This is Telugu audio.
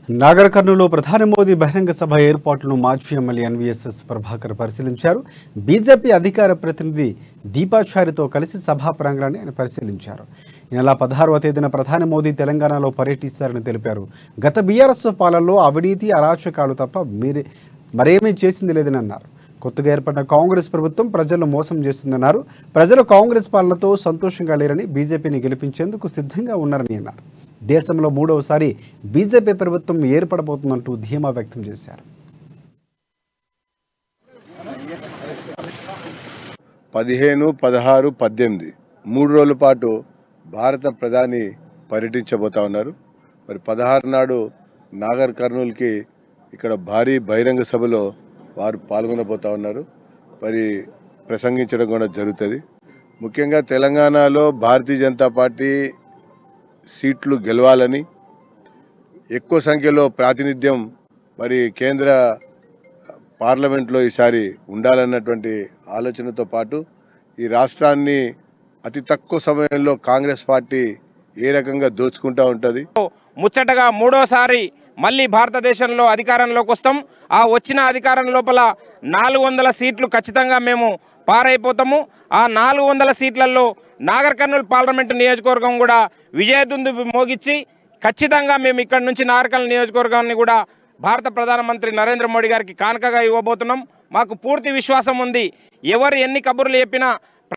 నాగర్ కర్నూలులో ప్రధాని మోదీ బహిరంగ సభ ఏర్పాట్లను మాజీ ఎమ్మెల్యే ఎన్వీఎస్ఎస్ ప్రభాకర్ పరిశీలించారు. బీజేపీ అధికార ప్రతినిధి దీపాచారితో కలిసి సభా ప్రాంగణాన్ని ఆయన పరిశీలించారు. ఈ నెల 16వ తేదీన ప్రధాని మోదీ తెలంగాణలో పర్యటిస్తారని తెలిపారు. గత బీఆర్ఎస్ పాలనలో అవినీతి అరాచకాలు తప్ప మరేమీ చేసింది లేదని అన్నారు. కొత్తగా ఏర్పడిన కాంగ్రెస్ ప్రభుత్వం ప్రజలను మోసం చేస్తుందన్నారు. ప్రజలు కాంగ్రెస్ పాలనతో సంతోషంగా లేరని, బీజేపీని గెలిపించేందుకు సిద్ధంగా ఉన్నారని అన్నారు. దేశంలో మూడవసారి బీజేపీ ప్రభుత్వం ఏర్పడబోతుందంటూ ధీమా వ్యక్తం చేశారు. 15, 16, 18 3 రోజుల పాటు భారత ప్రధాని పర్యటించబోతా ఉన్నారు. మరి 16 నాడు నాగర్ కర్నూలుకి ఇక్కడ భారీ బహిరంగ సభలో వారు పాల్గొనబోతా ఉన్నారు. మరి ప్రసంగించడం కూడా జరుగుతుంది. ముఖ్యంగా తెలంగాణలో భారతీయ జనతా పార్టీ సీట్లు గెలవాలని, ఎక్కువ సంఖ్యలో ప్రాతినిధ్యం మరి కేంద్ర పార్లమెంట్లో ఈసారి ఉండాలన్నటువంటి ఆలోచనతో పాటు ఈ రాష్ట్రాన్ని అతి తక్కువ సమయంలో కాంగ్రెస్ పార్టీ ఏ రకంగా దోచుకుంటూ ఉంటుంది. ముచ్చటగా మూడోసారి మళ్ళీ భారతదేశంలో అధికారంలోకి వస్తాం. ఆ వచ్చిన అధికారం లోపల 400 సీట్లు ఖచ్చితంగా మేము పారైపోతాము. ఆ 400 సీట్లలో నాగర్ కర్నూలు పార్లమెంటు నియోజకవర్గం కూడా విజయదుందుబి మోగించి ఖచ్చితంగా మేము ఇక్కడి నుంచి నాగర్ కర్నూలు నియోజకవర్గాన్ని కూడా భారత ప్రధానమంత్రి నరేంద్ర మోడీ గారికి కానుకగా ఇవ్వబోతున్నాం. మాకు పూర్తి విశ్వాసం ఉంది. ఎవరు ఎన్ని కబుర్లు చెప్పినా